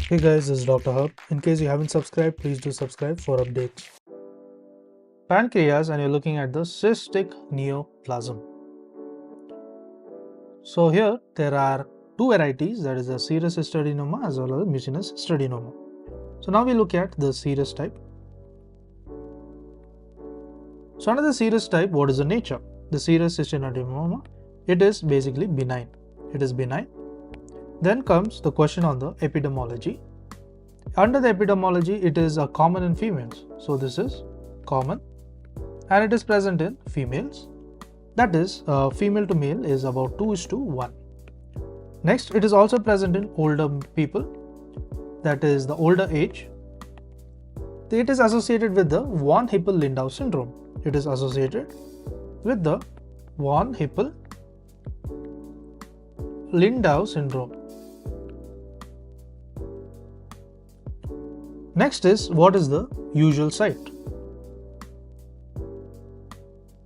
Hey guys, this is Dr. Hub. In case you haven't subscribed, please do subscribe for updates. Pancreas, and you're looking at the cystic neoplasm. So here there are two varieties, that is the serous histoadenoma as well as mucinous histoadenoma. So now we look at the serous type. So under the serous type, what is the nature? The serous histoadenoma, it is basically benign. It is benign. Then comes the question on the epidemiology. Under the epidemiology, it is common in females. So this is common and it is present in females. That is, female to male is about 2:1. Next, it is also present in older people. That is the older age. It is associated with the von Hippel-Lindau syndrome. It is associated with the von Hippel-Lindau syndrome. Next is, what is the usual site?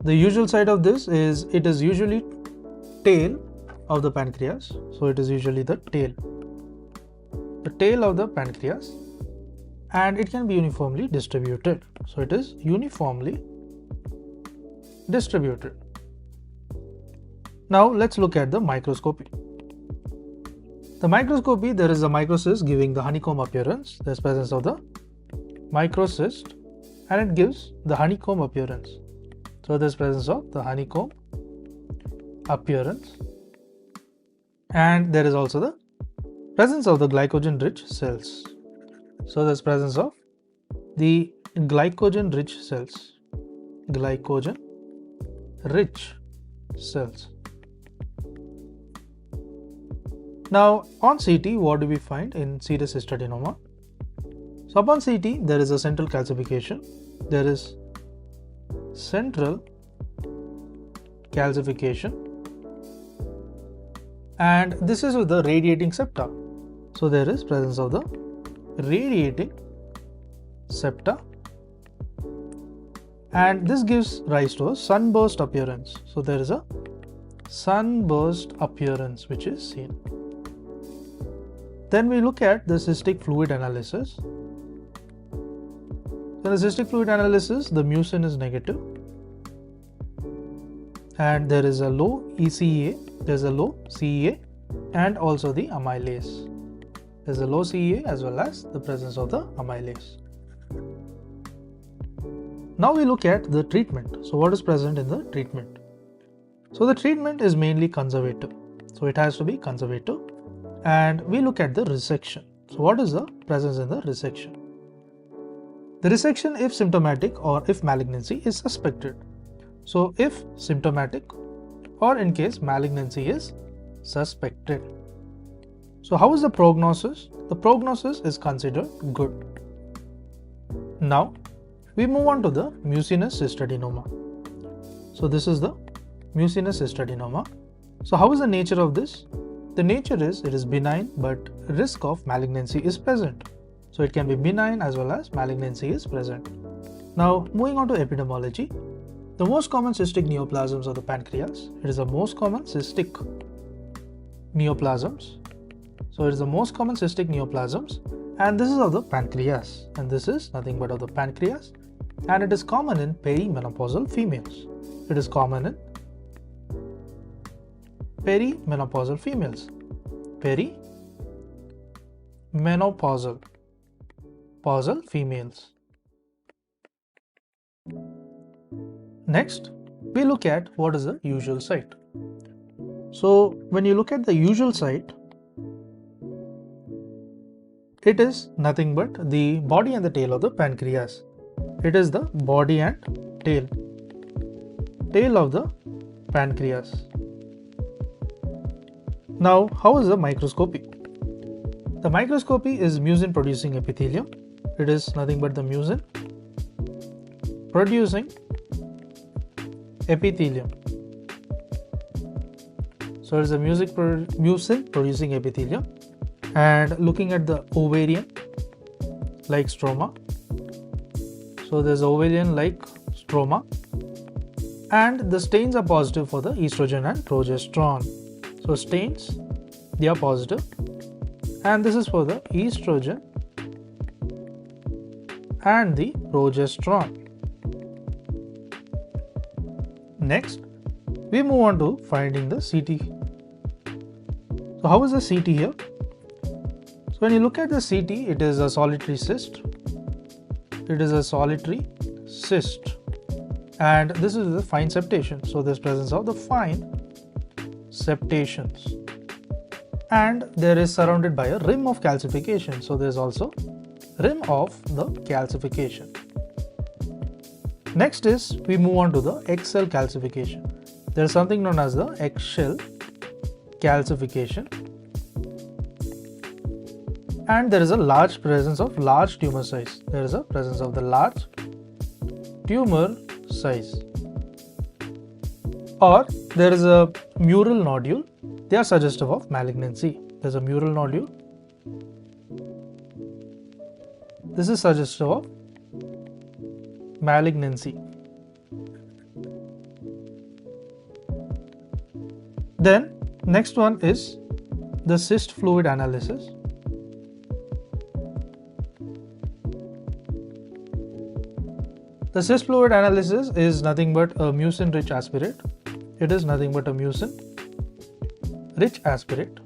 The usual site of this is, it is usually tail of the pancreas. So it is usually the tail of the pancreas, and it can be uniformly distributed. So it is uniformly distributed. Now let's look at the microscopy. The microscopy, there is a microcyst giving the honeycomb appearance. There's presence of the microcyst and it gives the honeycomb appearance. So there's presence of the honeycomb appearance, and there is also the presence of the glycogen-rich cells. So there's presence of the glycogen-rich cells. Glycogen-rich cells. Now on CT, what do we find in serous histoadenoma? So upon CT, there is a central calcification. There is central calcification, and this is with the radiating septa. So there is presence of the radiating septa, and this gives rise to a sunburst appearance. So there is a sunburst appearance which is seen. Then we look at the cystic fluid analysis. In the cystic fluid analysis, the mucin is negative and there is a low ECA, there is a low CEA and also the amylase. There is a low CEA as well as the presence of the amylase. Now we look at the treatment. So what is present in the treatment? So the treatment is mainly conservative. So it has to be conservative, and we look at the resection. So what is the presence in the resection? The resection, if symptomatic or if malignancy is suspected. So if symptomatic or in case malignancy is suspected. So how is the prognosis? The prognosis is considered good. Now we move on to the mucinous histoadenoma. So this is the mucinous histoadenoma. So how is the nature of this? The nature is, it is benign, but risk of malignancy is present. So it can be benign as well as malignancy is present. Now moving on to epidemiology. The most common cystic neoplasms of the pancreas. It is the most common cystic neoplasms. So it is the most common cystic neoplasms, and this is of the pancreas, and this is nothing but of the pancreas, and it is common in perimenopausal females. It is common in perimenopausal females. Perimenopausal females. Next, we look at what is the usual site. So when you look at the usual site, it is nothing but the body and the tail of the pancreas. It is the body and tail of the pancreas. Now, how is the microscopy? The microscopy is mucin producing epithelium. It is nothing but the mucin producing epithelium. So it is a mucin producing epithelium, and looking at the ovarian like stroma. So there is ovarian like stroma, and the stains are positive for the estrogen and progesterone. So stains, they are positive, and this is for the estrogen and the progesterone. Next, we move on to finding the CT. So how is the CT here? So when you look at the CT, it is a solitary cyst. It is a solitary cyst, and this is the fine septation. So there's presence of the fine septations, and there is surrounded by a rim of calcification. So there's also rim of the calcification. Next is we move on to the eggshell calcification. There is something known as the eggshell calcification, and there is a large presence of large tumor size. There is a presence of the large tumor size, or there is a mural nodule. They are suggestive of malignancy. There is a mural nodule. This is suggestive of malignancy. Then next one is the cyst fluid analysis. The cyst fluid analysis is nothing but a mucin rich aspirate. It is nothing but a mucin rich aspirate.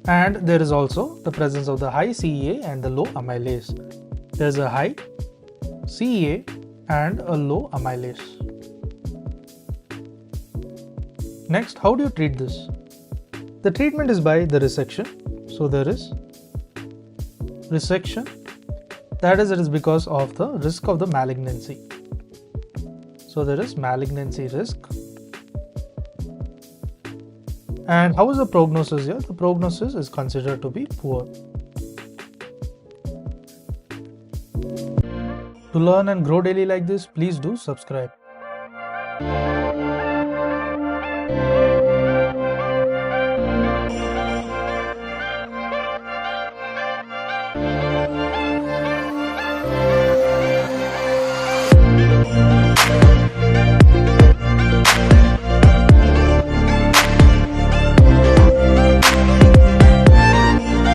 And there is also the presence of the high CEA and the low amylase. There is a high CEA and a low amylase. Next, how do you treat this? The treatment is by the resection. So there is resection. That is, it is because of the risk of the malignancy. So there is malignancy risk. And how is the prognosis here? The prognosis is considered to be poor. To learn and grow daily like this, please do subscribe.